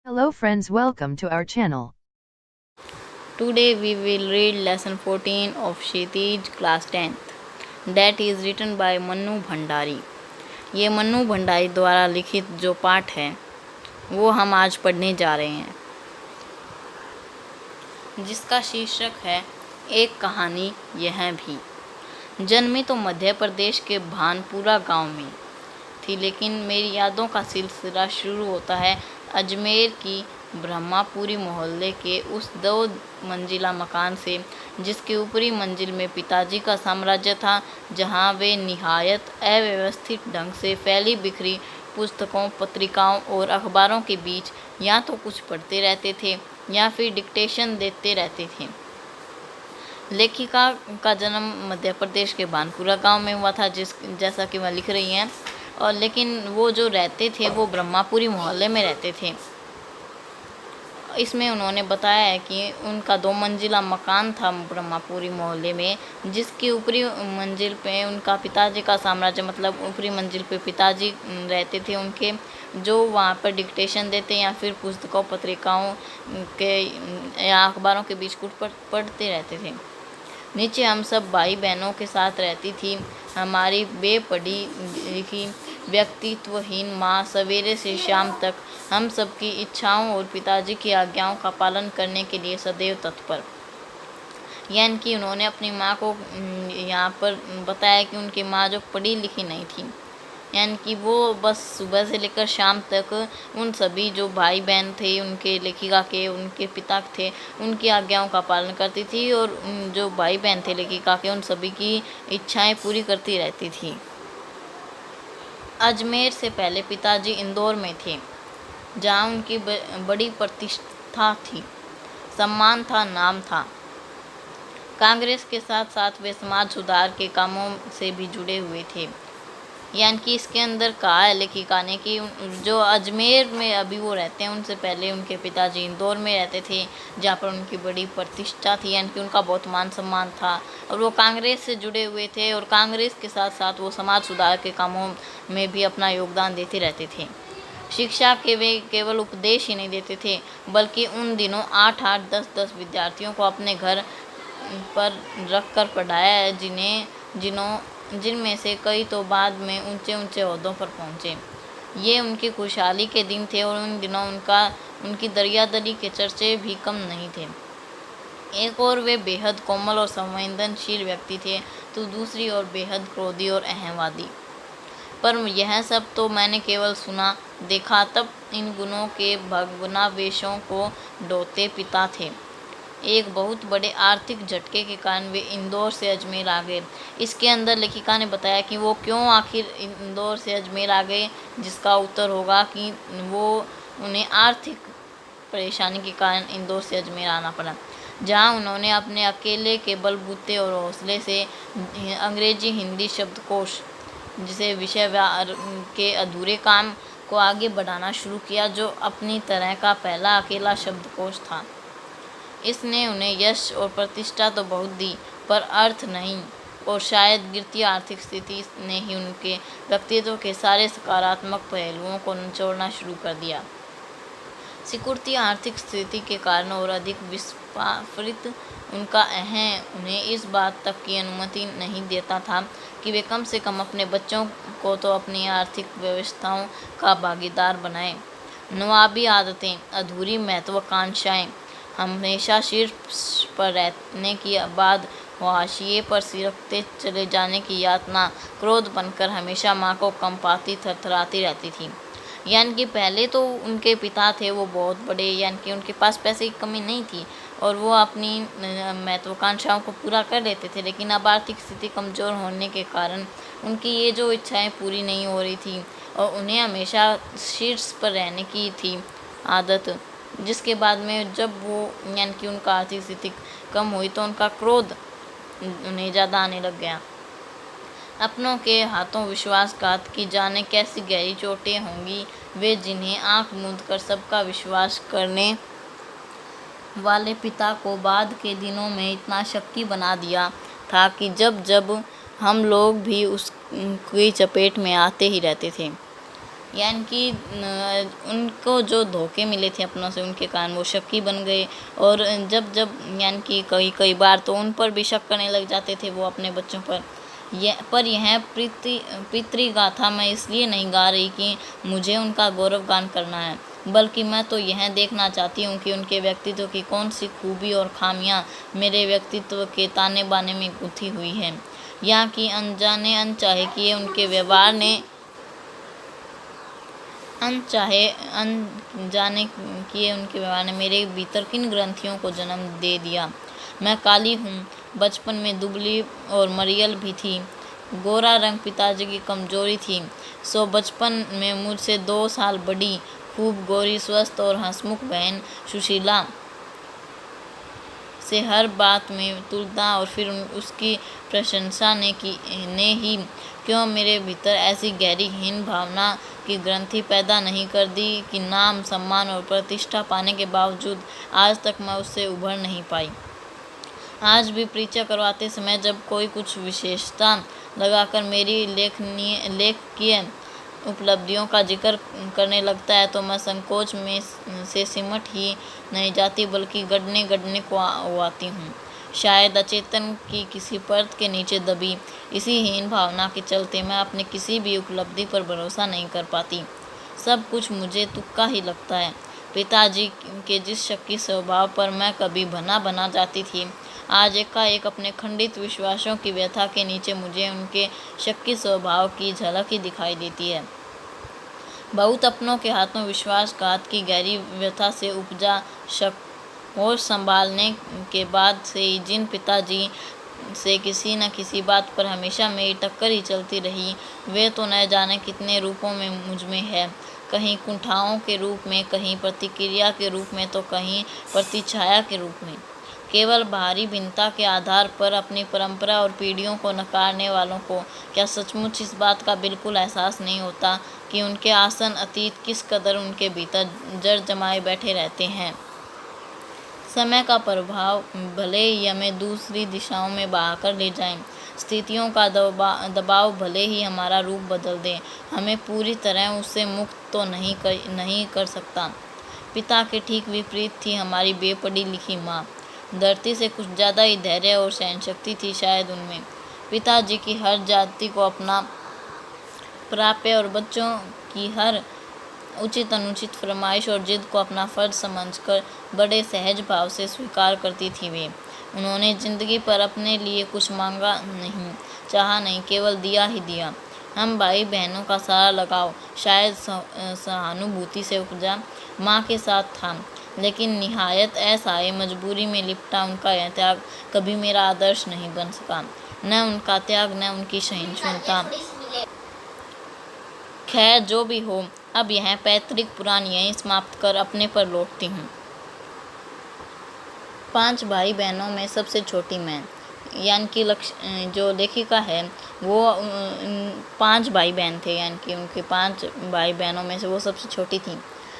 Hello friends, welcome to our channel. Today we will read lesson 14 of Kshitij class 10th that is written by Mannu Bhandari. ये मन्नू भंडारी द्वारा लिखित जो पाठ है वो हम आज पढ़ने जा रहे हैं, जिसका शीर्षक है एक कहानी यह भी। जन्मी तो मध्य प्रदेश के भानपुरा गांव में थी, लेकिन मेरी यादों का सिलसिला शुरू होता है अजमेर की ब्रह्मापुरी मोहल्ले के उस 2 मंजिला मकान से, जिसकी ऊपरी मंजिल में पिताजी का साम्राज्य था, जहां वे निहायत अव्यवस्थित ढंग से फैली बिखरी पुस्तकों, पत्रिकाओं और अखबारों के बीच या तो कुछ पढ़ते रहते थे या फिर डिक्टेशन देते रहते थे। लेखिका का जन्म मध्य प्रदेश के भानपुरा गांव में हुआ था, जैसा कि वह लिख रही हैं, और लेकिन वो जो रहते थे वो ब्रह्मापुरी मोहल्ले में रहते थे। इसमें उन्होंने बताया है कि उनका 2 मंजिला मकान था ब्रह्मापुरी मोहल्ले में, जिसकी ऊपरी मंजिल पे उनका पिताजी का साम्राज्य, मतलब ऊपरी मंजिल पे पिताजी रहते थे उनके, जो वहाँ पर डिक्टेशन देते या फिर पुस्तकों, पत्रिकाओं के या अखबारों के बीच कुछ पढ़ते रहते थे। नीचे हम सब भाई बहनों के साथ रहती थी। हमारी बेपढ़ी लिखी व्यक्तित्वहीन माँ सवेरे से शाम तक हम सबकी इच्छाओं और पिताजी की आज्ञाओं का पालन करने के लिए सदैव तत्पर। यानी कि उन्होंने अपनी माँ को यहाँ पर बताया कि उनकी माँ जो पढ़ी लिखी नहीं थी, यानी कि वो बस सुबह से लेकर शाम तक उन सभी जो भाई बहन थे उनके, लेखिका के, उनके पिता थे, उनकी आज्ञाओं का पालन करती थी, और जो भाई बहन थे लेखिका के, उन सभी की इच्छाएं पूरी करती रहती थी। अजमेर से पहले पिताजी इंदौर में थे, जहाँ उनकी बड़ी प्रतिष्ठा थी, सम्मान था, नाम था। कांग्रेस के साथ साथ वे समाज सुधार के कामों से भी जुड़े हुए थे। यानी कि इसके अंदर कहा है लेखिका ने कि जो अजमेर में अभी वो रहते हैं, उनसे पहले उनके पिताजी इंदौर में रहते थे, जहाँ पर उनकी बड़ी प्रतिष्ठा थी, यानी कि उनका बहुत मान सम्मान था, और वो कांग्रेस से जुड़े हुए थे, और कांग्रेस के साथ साथ वो समाज सुधार के कामों में भी अपना योगदान देते रहते थे। शिक्षा के वे केवल उपदेश ही नहीं देते थे, बल्कि उन दिनों 8-8, 10-10 विद्यार्थियों को अपने घर पर रख कर पढ़ाया है, जिनमें से कई तो बाद में ऊंचे ऊंचे ओहदों पर पहुँचे। ये उनकी खुशहाली के दिन थे, और उन दिनों उनकी दरियादरी के चर्चे भी कम नहीं थे। एक और वे बेहद कोमल और संवेदनशील व्यक्ति थे, तो दूसरी ओर बेहद क्रोधी और अहंवादी। पर यह सब तो मैंने केवल सुना, देखा तब इन गुणों के भग्नावशेषों को ढोते पिता थे। एक बहुत बड़े आर्थिक झटके के कारण वे इंदौर से अजमेर आ गए। इसके अंदर लेखिका ने बताया कि वो क्यों आखिर इंदौर से अजमेर आ गए, जिसका उत्तर होगा कि वो उन्हें आर्थिक परेशानी के कारण इंदौर से अजमेर आना पड़ा, जहां उन्होंने अपने अकेले के बलबूते और हौसले से अंग्रेजी हिंदी शब्दकोश, जिसे विषय के अधूरे काम को आगे बढ़ाना शुरू किया, जो अपनी तरह का पहला अकेला शब्दकोश था। इसने उन्हें यश और प्रतिष्ठा तो बहुत दी, पर अर्थ नहीं, और शायद गिरती आर्थिक स्थिति ने ही उनके व्यक्तित्व के सारे सकारात्मक पहलुओं को निचोड़ना शुरू कर दिया। सिकुड़ती आर्थिक स्थिति के कारण और अधिक विस्फारित उनका अहं उन्हें इस बात तक की अनुमति नहीं देता था कि वे कम से कम अपने बच्चों को तो अपनी आर्थिक व्यवस्थाओं का भागीदार बनाएं। नवाबी आदतें, अधूरी महत्वाकांक्षाएं, हमेशा शीर्ष पर रहने की बाद हाशिए पर सिरकते चले जाने की यातना, क्रोध बनकर हमेशा माँ को कंपाती थरथराती रहती थी। यानी कि पहले तो उनके पिता थे वो बहुत बड़े, यानी कि उनके पास पैसे की कमी नहीं थी, और वो अपनी महत्वाकांक्षाओं को पूरा कर लेते थे, लेकिन अब आर्थिक स्थिति कमज़ोर होने के कारण उनकी ये जो इच्छाएं पूरी नहीं हो रही थी, और उन्हें हमेशा शीर्ष पर रहने की थी आदत, जिसके बाद में जब वो, यानी कि उनका आर्थिक स्थिति कम हुई, तो उनका क्रोध उन्हें ज़्यादा आने लग गया। अपनों के हाथों विश्वासघात की जाने कैसी गहरी चोटें होंगी वे, जिन्हें आंख मूंद कर सबका विश्वास करने वाले पिता को बाद के दिनों में इतना शक्की बना दिया था कि जब जब हम लोग भी उसकी चपेट में आते ही रहते थे। यानी कि उनको जो धोखे मिले थे अपनों से, उनके कारण वो शक्की बन गए। और जब जब यानी कि कई बार तो उन पर भी शक करने लग जाते थे वो अपने बच्चों पर। यह पितृगाथा मैं इसलिए नहीं गा रही कि मुझे उनका गौरवगान करना है, बल्कि मैं तो यह देखना चाहती हूँ कि उनके व्यक्तित्व की कौन सी खूबी और खामियाँ मेरे व्यक्तित्व के ताने बाने में गुंथी हुई है, या कि अनजाने अनचाहे किए उनके व्यवहार ने मेरे भीतर किन ग्रंथियों को जन्म दे दिया। मैं काली हूँ, बचपन में दुबली और मरियल भी थी। गोरा रंग पिताजी की कमजोरी थी। सो बचपन में मुझसे 2 साल बड़ी, खूब गोरी, स्वस्थ और हंसमुख बहन सुशीला से हर बात में तुलना और फिर उसकी प्रशंसा ने ही क्यों मेरे भीतर ऐसी गहरी हीन भावना की ग्रंथि पैदा नहीं कर दी कि नाम, सम्मान और प्रतिष्ठा पाने के बावजूद आज तक मैं उससे उभर नहीं पाई। आज भी परिचय करवाते समय जब कोई कुछ विशेषता लगाकर मेरी लेखकीय उपलब्धियों का जिक्र करने लगता है तो मैं संकोच से सिमट ही नहीं जाती, बल्कि गड़ने को आती हूँ। शायद अचेतन की किसी परत के नीचे दबी इसी हीन भावना के चलते मैं अपनी किसी भी उपलब्धि पर भरोसा नहीं कर पाती। सब कुछ मुझे तुक्का ही लगता है। पिताजी के जिस शक्की स्वभाव पर मैं कभी बना जाती थी, आज एकाएक अपने खंडित विश्वासों की व्यथा के नीचे मुझे उनके शक्की स्वभाव की झलक ही दिखाई देती है। बहुत अपनों के हाथों विश्वासघात की गहरी व्यथा से उपजा शक और संभालने के बाद से ही जिन पिताजी से किसी न किसी बात पर हमेशा मेरी टक्कर ही चलती रही, वे तो न जाने कितने रूपों में मुझ में है। कहीं कुंठाओं के रूप में, कहीं प्रतिक्रिया के रूप में, तो कहीं प्रतिछाया के रूप में। केवल बाहरी भिन्नता के आधार पर अपनी परंपरा और पीढ़ियों को नकारने वालों को क्या सचमुच इस बात का बिल्कुल एहसास नहीं होता कि उनके आसन अतीत किस कदर उनके भीतर जड़ जमाए बैठे रहते हैं। समय का प्रभाव भले ही हमें दूसरी दिशाओं में बहाकर ले जाए, स्थितियों का दबाव भले ही हमारा रूप बदल दे, हमें पूरी तरह उससे मुक्त तो नहीं कर सकता। पिता के ठीक विपरीत थी हमारी बेपढ़ी लिखी माँ। धरती से कुछ ज़्यादा ही धैर्य और सहनशक्ति थी शायद उनमें। पिताजी की हर जाति को अपना प्राप्य और बच्चों की हर उचित अनुचित फरमाइश और जिद को अपना फर्ज समझकर बड़े सहज भाव से स्वीकार करती थी वे। उन्होंने जिंदगी पर अपने लिए कुछ मांगा नहीं, चाहा नहीं, केवल दिया ही दिया। हम भाई बहनों का सारा लगाव शायद सहानुभूति से उपजा माँ के साथ था, लेकिन निहायत असहाय मजबूरी में लिपटा उनका यह त्याग कभी मेरा आदर्श नहीं बन सका। न उनका त्याग, न उनकी सहिष्णुता। खैर जो भी हो, अब यह पैतृक पुराण यहीं समाप्त कर अपने पर लौटती हूँ। 5 भाई बहनों में सबसे छोटी मैं, यानी कि जो लेखिका है वो 5 भाई बहन थे, यानी कि उनके 5 भाई बहनों में से वो सबसे छोटी थी।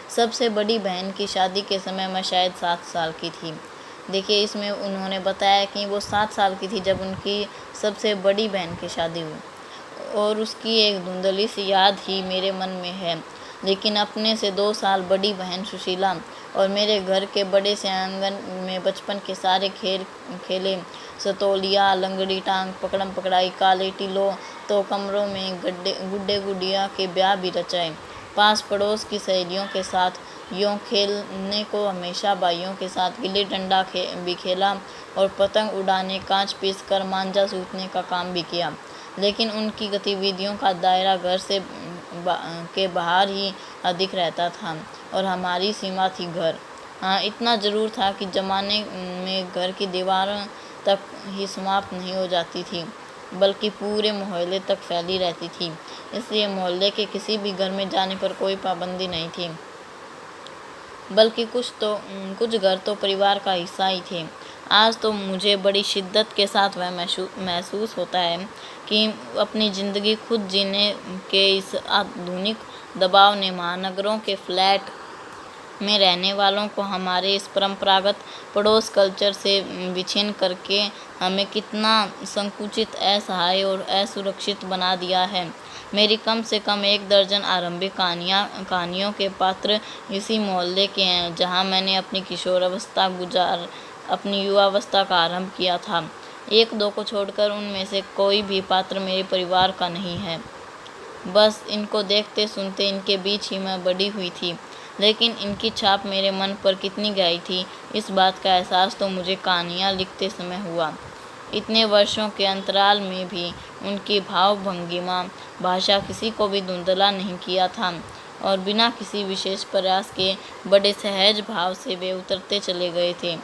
सबसे बड़ी बहन की शादी के समय मैं शायद 7 साल की थी। देखिए, इसमें उन्होंने बताया कि वो 7 साल की थी जब उनकी सबसे बड़ी बहन की शादी हुई, और उसकी एक धुंधली सी याद ही मेरे मन में है। लेकिन अपने से 2 साल बड़ी बहन सुशीला और मेरे घर के बड़े से आंगन में बचपन के सारे खेल खेले, सतोलिया, लंगड़ी टांग, पकड़म पकड़ाई, काले टीलों, तो कमरों में गुड्डे गुडिया के ब्याह भी रचाए। पास पड़ोस की सहेलियों के साथ यूँ खेलने को हमेशा भाइयों के साथ गिल्ली डंडा भी खेला और पतंग उड़ाने, कांच पीस कर मांझा सूतने का काम भी किया। लेकिन उनकी गतिविधियों का दायरा घर से के बाहर ही अधिक रहता था और हमारी सीमा थी घर। हाँ, इतना ज़रूर था कि जमाने में घर की दीवारों तक ही समाप्त नहीं हो जाती थी, बल्कि पूरे मोहल्ले तक फैली रहती थी। इसलिए मोहल्ले के किसी भी घर में जाने पर कोई पाबंदी नहीं थी, बल्कि कुछ घर तो परिवार का हिस्सा ही थे। आज तो मुझे बड़ी शिद्दत के साथ वह महसूस होता है कि अपनी ज़िंदगी खुद जीने के इस आधुनिक दबाव ने महानगरों के फ्लैट में रहने वालों को हमारे इस परंपरागत पड़ोस कल्चर से विच्छिन्न करके हमें कितना संकुचित, असहाय और असुरक्षित बना दिया है। मेरी कम से कम 1 दर्जन आरंभिक कहानियों के पात्र इसी मोहल्ले के हैं जहाँ मैंने अपनी युवावस्था का आरंभ किया था। 1-2 को छोड़कर उनमें से कोई भी पात्र मेरे परिवार का नहीं है। बस इनको देखते सुनते इनके बीच ही मैं बड़ी हुई थी, लेकिन इनकी छाप मेरे मन पर कितनी गहरी थी, इस बात का एहसास तो मुझे कहानियाँ लिखते समय हुआ। इतने वर्षों के अंतराल में भी उनकी भाव भंगिमा भाषा किसी को भी धुंधला नहीं किया था और बिना किसी विशेष प्रयास के बड़े सहज भाव से वे उतरते चले गए थे।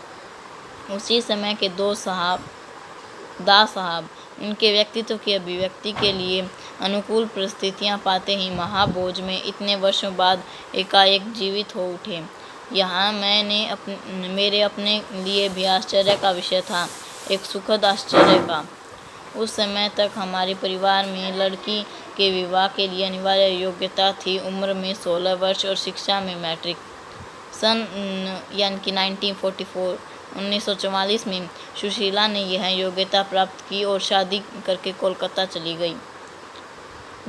उसी समय के दा साहब उनके व्यक्तित्व की अभिव्यक्ति के लिए अनुकूल परिस्थितियां पाते ही महाभोज में इतने वर्षों बाद एकाएक जीवित हो उठे। यहाँ मेरे अपने लिए भी आश्चर्य का विषय था, एक सुखद आश्चर्य का। उस समय तक हमारे परिवार में लड़की के विवाह के लिए अनिवार्य योग्यता थी उम्र में 16 वर्ष और शिक्षा में मैट्रिक। सन 1944 में सुशीला ने यह योग्यता प्राप्त की और शादी करके कोलकाता चली गई।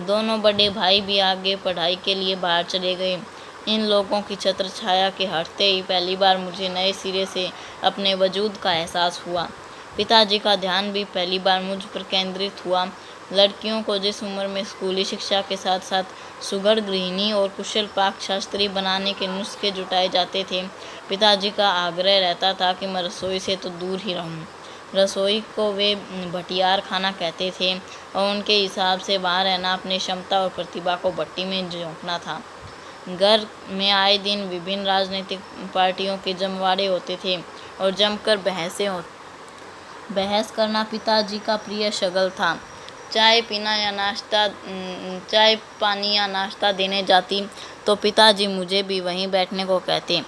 दोनों बड़े भाई भी आगे पढ़ाई के लिए बाहर चले गए। इन लोगों की छत्र छाया के हटते ही पहली बार मुझे नए सिरे से अपने वजूद का एहसास हुआ। पिताजी का ध्यान भी पहली बार मुझ पर केंद्रित हुआ। लड़कियों को जिस उम्र में स्कूली शिक्षा के साथ साथ सुघड़ गृहिणी और कुशल पाक शास्त्री बनाने के नुस्खे जुटाए जाते थे, पिताजी का आग्रह रहता था कि मैं रसोई से तो दूर ही रहूं। रसोई को वे भटियार खाना कहते थे और उनके हिसाब से वहाँ रहना अपनी क्षमता और प्रतिभा को भट्टी में झोंकना था। घर में आए दिन विभिन्न राजनीतिक पार्टियों के जमवाड़े होते थे और जमकर बहस करना पिताजी का प्रिय शगल था। चाय पानी या नाश्ता देने जाती तो पिताजी मुझे भी वहीं बैठने को कहते।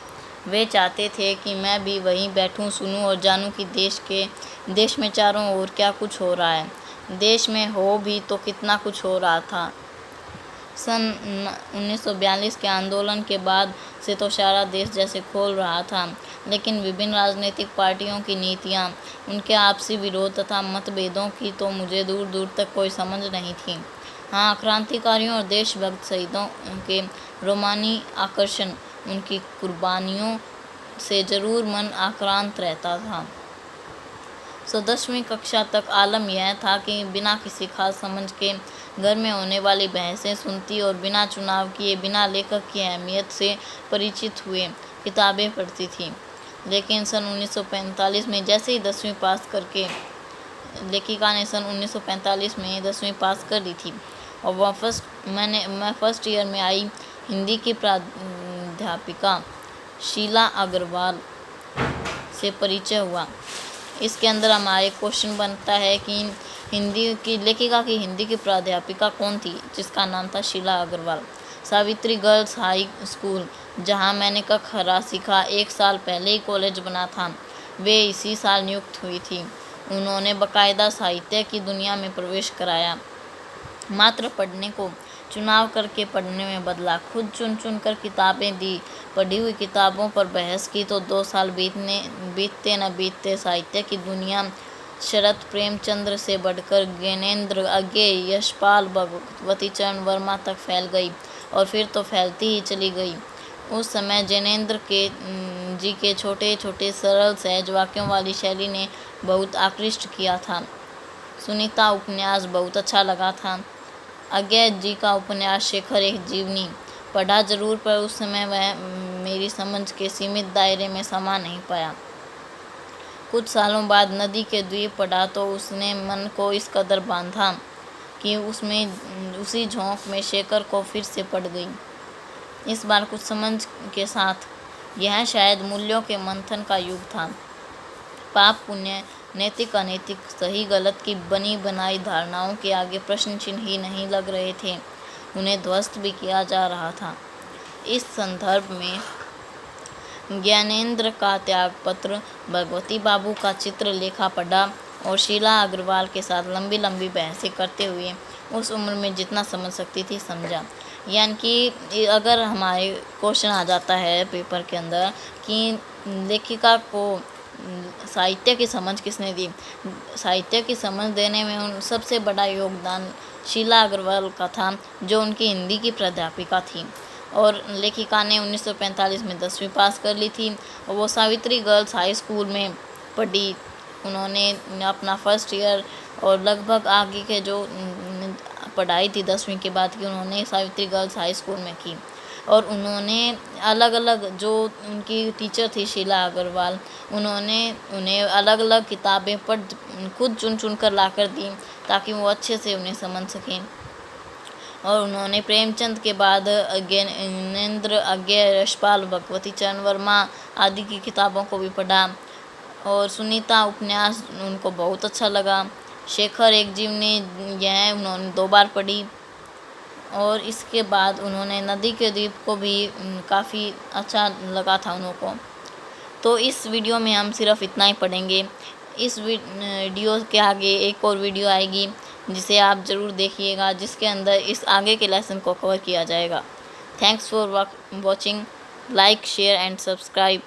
वे चाहते थे कि मैं भी वहीं बैठूं, सुनूं और जानूं कि देश में चारों ओर क्या कुछ हो रहा है। देश में हो भी तो कितना कुछ हो रहा था। सन 1942 के आंदोलन के बाद से तो सारा देश जैसे खोल रहा था, लेकिन विभिन्न राजनीतिक पार्टियों की नीतियां, उनके आपसी विरोध तथा मतभेदों की तो मुझे दूर दूर तक कोई समझ नहीं थी। हाँ, क्रांतिकारियों और देशभक्त शहीदों के रोमानी आकर्षण, उनकी कुर्बानियों से जरूर मन आक्रांत रहता था। 10वीं कक्षा तक आलम यह था कि बिना किसी खास समझ के घर में होने वाली बहसें सुनती और बिना चुनाव किए, बिना लेखक की अहमियत से परिचित हुए किताबें पढ़ती थी। लेकिन सन 1945 में जैसे ही 10वीं पास करके, लेखिका ने सन 1945 में 10वीं पास कर ली थी और मैं फर्स्ट ईयर में आई। हिंदी की प्राध्यापिका शीला अग्रवाल से परिचय हुआ। इसके अंदर हमारे क्वेश्चन बनता है कि लेखिका की हिंदी की प्राध्यापिका कौन थी, जिसका नाम था Sheela Agarwal. Savitri girls high school, जहां मैंने कखरा सीखा, 1 साल पहले ही कॉलेज बना था, वे इसी साल नियुक्त हुई थी। उन्होंने बाकायदा साहित्य की दुनिया में प्रवेश कराया। मात्र पढ़ने को चुनाव करके पढ़ने में बदला। खुद चुन कर किताबें दी, पढ़ी हुई किताबों पर बहस की तो 2 साल बीतते न बीतते साहित्य की दुनिया शरत प्रेमचंद्र से बढ़कर ज्ञानेंद्र, अज्ञेय, यशपाल, भगवती चरण वर्मा तक फैल गई और फिर तो फैलती ही चली गई। उस समय ज्ञानेंद्र जी के छोटे छोटे सरल सहज वाक्यों वाली शैली ने बहुत आकृष्ट किया था। सुनीता उपन्यास बहुत अच्छा लगा था। अज्ञेय जी का उपन्यास शेखर एक जीवनी पढ़ा जरूर, पर उस समय वह मेरी समझ के सीमित दायरे में समा नहीं पाया। कुछ सालों बाद नदी के द्वीप पढ़ा तो उसने मन को इस कदर बांधा कि उसी झोंक में शेखर को फिर से पड़ गई, इस बार कुछ समझ के साथ। यह शायद मूल्यों के मंथन का युग था। पाप पुण्य, नैतिक अनैतिक, सही गलत की बनी बनाई धारणाओं के आगे प्रश्न चिन्ह ही नहीं लग रहे थे, उन्हें ध्वस्त भी किया जा रहा था। इस संदर्भ में ज्ञानेंद्र का त्याग पत्र, भगवती बाबू का चित्र लेखा पढ़ा और शीला अग्रवाल के साथ लंबी लंबी बहसें करते हुए उस उम्र में जितना समझ सकती थी समझा। यानी कि अगर हमारे क्वेश्चन आ जाता है पेपर के अंदर कि लेखिका को साहित्य की समझ किसने दी? साहित्य की समझ देने में उन सबसे बड़ा योगदान शीला अग्रवाल का था, जो उनकी हिंदी की प्राध्यापिका थी। और लेखिका ने 1945 में 10वीं पास कर ली थी और वो सावित्री गर्ल्स हाई स्कूल में पढ़ी। उन्होंने अपना फर्स्ट ईयर और लगभग आगे के जो पढ़ाई थी 10वीं के बाद की, उन्होंने सावित्री गर्ल्स हाई स्कूल में की। और उन्होंने अलग अलग जो उनकी टीचर थी शीला अग्रवाल, उन्होंने उन्हें अलग अलग किताबें खुद चुन चुन कर ला कर दी ताकि वो अच्छे से उन्हें समझ सकें। और उन्होंने प्रेमचंद के बाद ज्ञानेंद्र अज्ञे, यशपाल, भगवती चरण वर्मा आदि की किताबों को भी पढ़ा। और सुनीता उपन्यास उनको बहुत अच्छा लगा। शेखर एक जीवनी, यह उन्होंने 2 बार पढ़ी। और इसके बाद उन्होंने नदी के द्वीप को भी काफ़ी अच्छा लगा था उनको। तो इस वीडियो में हम सिर्फ इतना ही पढ़ेंगे। इस वीडियो के आगे एक और वीडियो आएगी जिसे आप ज़रूर देखिएगा, जिसके अंदर इस आगे के लेसन को कवर किया जाएगा। Thanks for watching. Like, share and subscribe.